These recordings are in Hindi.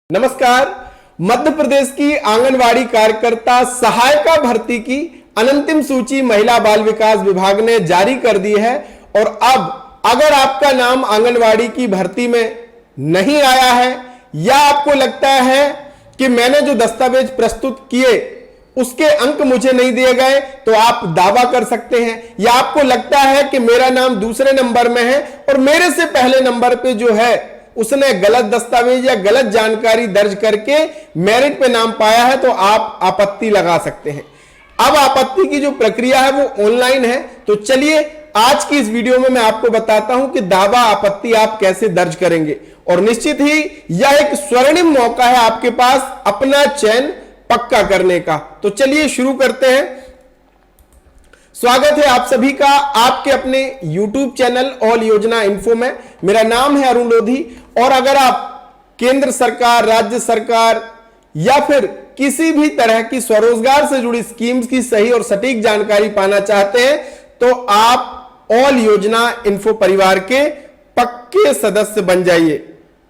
नमस्कार। मध्य प्रदेश की आंगनवाड़ी कार्यकर्ता सहायिका भर्ती की अंतिम सूची महिला बाल विकास विभाग ने जारी कर दी है। और अब अगर आपका नाम आंगनवाड़ी की भर्ती में नहीं आया है या आपको लगता है कि मैंने जो दस्तावेज प्रस्तुत किए उसके अंक मुझे नहीं दिए गए, तो आप दावा कर सकते हैं। या आपको लगता है कि मेरा नाम दूसरे नंबर में है और मेरे से पहले नंबर पे जो है उसने गलत दस्तावेज या गलत जानकारी दर्ज करके मेरिट पे नाम पाया है, तो आप आपत्ति लगा सकते हैं। अब आपत्ति की जो प्रक्रिया है वो ऑनलाइन है। तो चलिए आज की इस वीडियो में मैं आपको बताता हूं कि दावा आपत्ति आप कैसे दर्ज करेंगे। और निश्चित ही यह एक स्वर्णिम मौका है आपके पास अपना चयन पक्का करने का। तो चलिए शुरू करते हैं। स्वागत है आप सभी का आपके अपने YouTube चैनल ऑल योजना इन्फो में। मेरा नाम है अरुण लोधी। और अगर आप केंद्र सरकार, राज्य सरकार या फिर किसी भी तरह की स्वरोजगार से जुड़ी स्कीम्स की सही और सटीक जानकारी पाना चाहते हैं तो आप ऑल योजना इन्फो परिवार के पक्के सदस्य बन जाइए।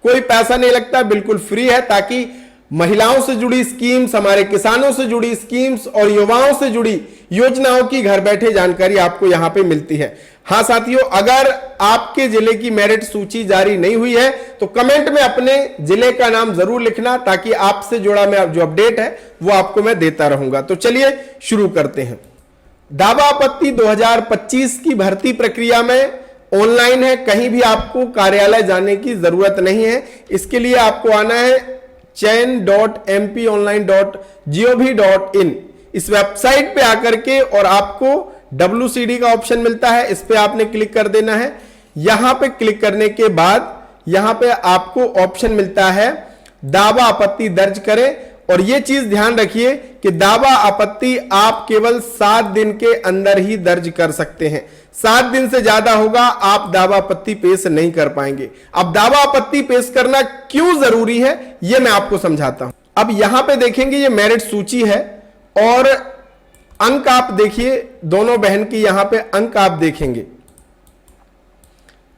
कोई पैसा नहीं लगता, बिल्कुल फ्री है, ताकि महिलाओं से जुड़ी स्कीम्स, हमारे किसानों से जुड़ी स्कीम्स और युवाओं से जुड़ी योजनाओं की घर बैठे जानकारी आपको यहां पे मिलती है। हां साथियों, अगर आपके जिले की मेरिट सूची जारी नहीं हुई है तो कमेंट में अपने जिले का नाम जरूर लिखना, ताकि आपसे जुड़ा मैं जो अपडेट है वो आपको मैं देता रहूंगा। तो चलिए शुरू करते हैं। दावा आपत्ति 2025 की भर्ती प्रक्रिया में ऑनलाइन है, कहीं भी आपको कार्यालय जाने की जरूरत नहीं है। इसके लिए आपको आना है chain.mponline.gov.in इस वेबसाइट पे आकर के, और आपको WCD का ऑप्शन मिलता है, इस पे आपने क्लिक कर देना है। यहां पे क्लिक करने के बाद यहां पे आपको ऑप्शन मिलता है दावा आपत्ति दर्ज करें। और यह चीज ध्यान रखिए कि दावा आपत्ति आप केवल 7 दिन के अंदर ही दर्ज कर सकते हैं। 7 दिन से ज्यादा होगा आप दावा आपत्ति पेश नहीं कर पाएंगे। अब दावा आपत्ति पेश करना क्यों जरूरी है यह मैं आपको समझाता हूं। अब यहां पे देखेंगे ये मेरिट सूची है और अंक आप देखिए, दोनों बहन की यहां पे अंक आप देखेंगे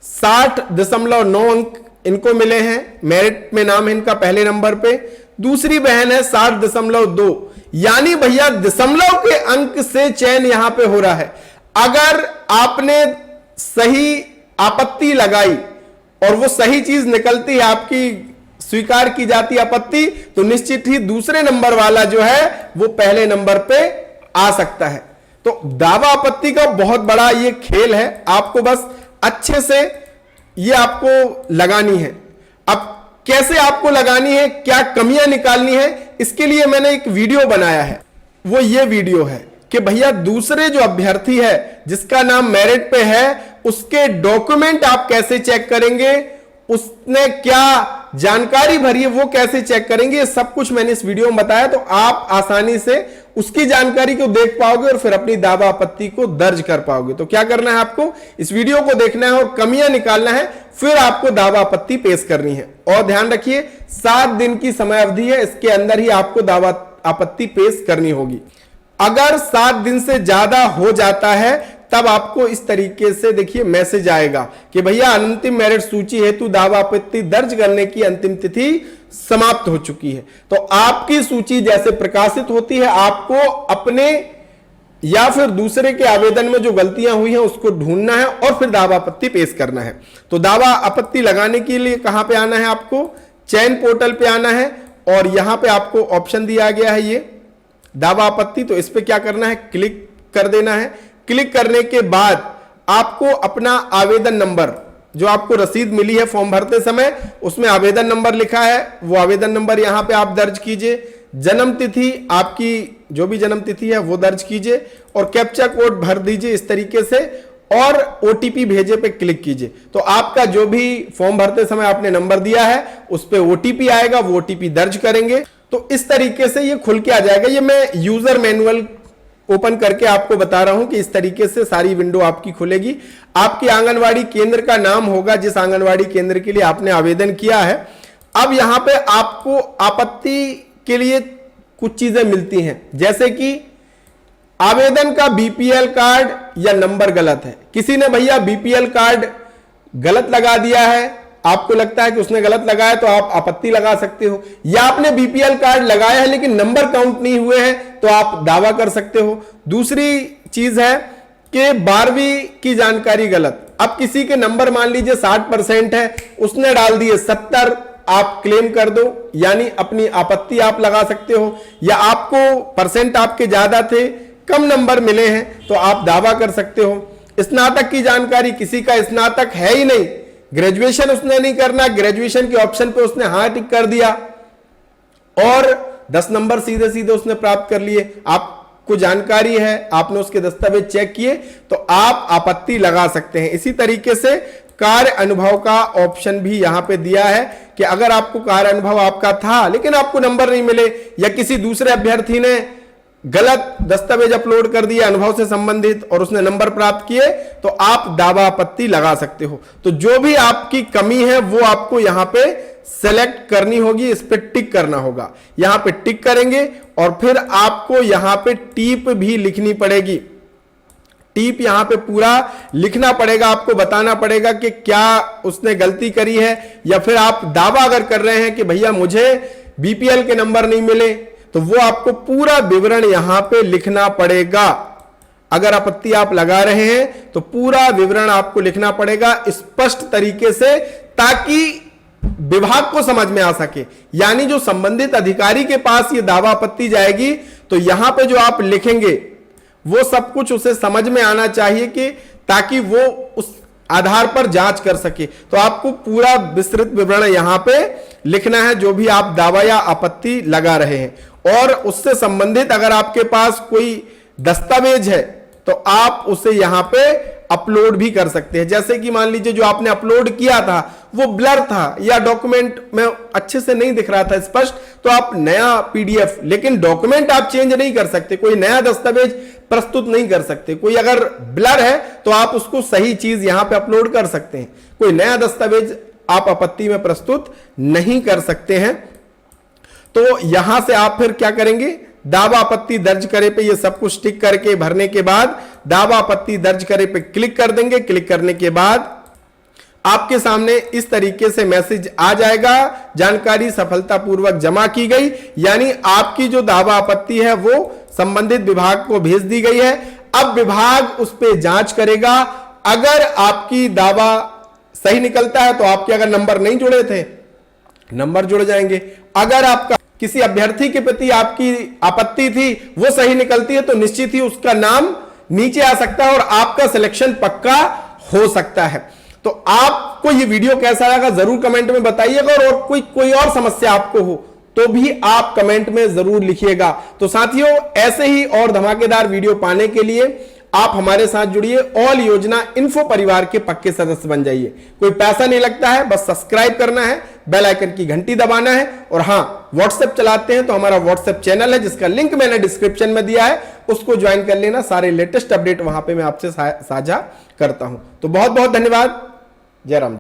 60.9 अंक इनको मिले हैं। मेरिट में नाम है इनका पहले नंबर पे। दूसरी बहन है 60.2, यानी भैया दशमलव के अंक से चयन यहां पे हो रहा है। अगर आपने सही आपत्ति लगाई और वो सही चीज निकलती है, आपकी स्वीकार की जाती आपत्ति, तो निश्चित ही दूसरे नंबर वाला जो है वो पहले नंबर पे आ सकता है। तो दावा आपत्ति का बहुत बड़ा ये खेल है, आपको बस अच्छे से ये आपको लगानी है। अब कैसे आपको लगानी है, क्या कमियां निकालनी है, इसके लिए मैंने एक वीडियो बनाया है। वो ये वीडियो है कि भैया दूसरे जो अभ्यर्थी है जिसका नाम मेरिट पे है, उसके डॉक्यूमेंट आप कैसे चेक करेंगे, उसने क्या जानकारी भरी है वो कैसे चेक करेंगे, सब कुछ मैंने इस वीडियो में बताया। तो आप आसानी से उसकी जानकारी को देख पाओगे और फिर अपनी दावा आपत्ति को दर्ज कर पाओगे। तो क्या करना है, आपको इस वीडियो को देखना है और कमियां निकालना है, फिर आपको दावा आपत्ति पेश करनी है। और ध्यान रखिए 7 दिन की समय अवधि है, इसके अंदर ही आपको दावा आपत्ति पेश करनी होगी। अगर 7 दिन से ज्यादा हो जाता है तब आपको इस तरीके से देखिए मैसेज आएगा कि भैया अंतिम मेरिट सूची हेतु दावा आपत्ति दर्ज करने की अंतिम तिथि समाप्त हो चुकी है। तो आपकी सूची जैसे प्रकाशित होती है, आपको अपने या फिर दूसरे के आवेदन में जो गलतियां हुई हैं उसको ढूंढना है और फिर दावा आपत्ति पेश करना है। तो दावा आपत्ति लगाने के लिए कहां पे आना है, आपको चयन पोर्टल पे आना है और यहां पे आपको ऑप्शन दिया गया है ये दावा आपत्ति। तो इस पे क्या करना है, क्लिक कर देना है। क्लिक करने के बाद आपको अपना आवेदन नंबर, जो आपको रसीद मिली है फॉर्म भरते समय, उसमें आवेदन नंबर लिखा है, वो आवेदन नंबर यहां पे आप दर्ज कीजिए। जन्म तिथि, आपकी जो भी जन्म तिथि है वो दर्ज कीजिए और कैप्चा कोड भर दीजिए इस तरीके से, और OTP भेजे पे क्लिक कीजिए। तो आपका जो भी फॉर्म भरते समय आपने नंबर दिया है उस पे OTP आएगा, वो OTP दर्ज करेंगे। तो इस तरीके से ये खुल के आ जाएगा। ये मैं यूजर मैनुअल ओपन करके आपको बता रहा हूं कि इस तरीके से सारी विंडो आपकी खुलेगी। आपकी आंगनवाड़ी केंद्र का नाम होगा जिस आंगनवाड़ी केंद्र के लिए आपने आवेदन किया है। अब यहां पे आपको आपत्ति के लिए कुछ चीजें मिलती हैं, जैसे कि आवेदन का BPL कार्ड या नंबर गलत है। किसी ने भैया BPL कार्ड गलत लगा दिया है आपको लगता है कि उसने गलत लगाया तो आप आपत्ति लगा सकते हो, या आपने बीपीएल कार्ड लगाया है लेकिन नंबर काउंट नहीं हुए हैं तो आप दावा कर सकते हो। दूसरी चीज है कि 12वीं की जानकारी गलत। अब किसी के नंबर मान लीजिए 60% है, उसने डाल दिए 70, आप क्लेम कर दो, यानी अपनी आपत्ति आप लगा सकते हो। या आपको परसेंट आपके ज्यादा थे, कम नंबर मिले हैं तो आप दावा कर सकते हो। स्नातक की जानकारी, किसी का स्नातक है ही नहीं, ग्रेजुएशन उसने नहीं करना, ग्रेजुएशन के ऑप्शन पे उसने हाँ टिक कर दिया और 10 नंबर सीधे सीधे उसने प्राप्त कर लिए। आपको जानकारी है, आपने उसके दस्तावेज चेक किए तो आप आपत्ति लगा सकते हैं। इसी तरीके से कार्य अनुभव का ऑप्शन भी यहां पे दिया है कि अगर आपको कार्य अनुभव आपका था लेकिन आपको नंबर नहीं मिले, या किसी दूसरे अभ्यर्थी ने गलत दस्तावेज अपलोड कर दिया अनुभव से संबंधित और उसने नंबर प्राप्त किए, तो आप दावा आपत्ति लगा सकते हो। तो जो भी आपकी कमी है वो आपको यहां पे सेलेक्ट करनी होगी, इस पे टिक करना होगा। यहां पे टिक करेंगे और फिर आपको यहां पे टीप भी लिखनी पड़ेगी। टीप यहां पे पूरा लिखना पड़ेगा, आपको बताना पड़ेगा कि क्या उसने गलती करी है, या फिर आप दावा अगर कर रहे हैं कि भैया मुझे बीपीएल के नंबर नहीं मिले, तो वो आपको पूरा विवरण यहां पे लिखना पड़ेगा। अगर आपत्ति आप लगा रहे हैं तो पूरा विवरण आपको लिखना पड़ेगा स्पष्ट तरीके से, ताकि विभाग को समझ में आ सके। यानी जो संबंधित अधिकारी के पास ये दावा आपत्ति जाएगी तो यहां पे जो आप लिखेंगे वो सब कुछ उसे समझ में आना चाहिए, कि ताकि वो उस आधार पर जांच कर सके। तो आपको पूरा विस्तृत विवरण यहां पे लिखना है, जो भी आप दावा या आपत्ति लगा रहे हैं। और उससे संबंधित अगर आपके पास कोई दस्तावेज है तो आप उसे यहां पे अपलोड भी कर सकते हैं। जैसे कि मान लीजिए जो आपने अपलोड किया था वो ब्लर था, या डॉक्यूमेंट में अच्छे से नहीं दिख रहा था स्पष्ट, तो आप नया पीडीएफ, लेकिन डॉक्यूमेंट आप चेंज नहीं कर सकते, कोई नया दस्तावेज प्रस्तुत नहीं कर सकते। कोई अगर ब्लर है तो आप उसको सही चीज यहां पे अपलोड कर सकते हैं, कोई नया दस्तावेज आप आपत्ति में प्रस्तुत नहीं कर सकते हैं। तो यहां से आप फिर क्या करेंगे, दावा आपत्ति दर्ज करे पे ये सब कुछ टिक करके भरने के बाद दावा आपत्ति दर्ज करे पे क्लिक कर देंगे। क्लिक करने के बाद आपके सामने इस तरीके से मैसेज आ जाएगा, जानकारी सफलतापूर्वक जमा की गई, यानी आपकी जो दावा आपत्ति है वो संबंधित विभाग को भेज दी गई है। अब विभाग उस पर जांच करेगा। अगर आपकी दावा सही निकलता है तो आपके अगर नंबर नहीं जुड़े थे, नंबर जुड़ जाएंगे। अगर आपका किसी अभ्यर्थी के प्रति आपकी आपत्ति थी वो सही निकलती है तो निश्चित ही उसका नाम नीचे आ सकता है और आपका सिलेक्शन पक्का हो सकता है। तो आपको ये वीडियो कैसा लगा जरूर कमेंट में बताइएगा, और कोई और समस्या आपको हो तो भी आप कमेंट में जरूर लिखिएगा। तो साथियों, ऐसे ही और धमाकेदार वीडियो पाने के लिए आप हमारे साथ जुड़िए, ऑल योजना इन्फो परिवार के पक्के सदस्य बन जाइए। कोई पैसा नहीं लगता है, बस सब्सक्राइब करना है, बेल आइकन की घंटी दबाना है। और हां, व्हाट्सएप चलाते हैं तो हमारा व्हाट्सएप चैनल है जिसका लिंक मैंने डिस्क्रिप्शन में दिया है, उसको ज्वाइन कर लेना। सारे लेटेस्ट अपडेट वहां पे मैं आपसे साझा करता हूं। तो बहुत बहुत धन्यवाद। जय राम।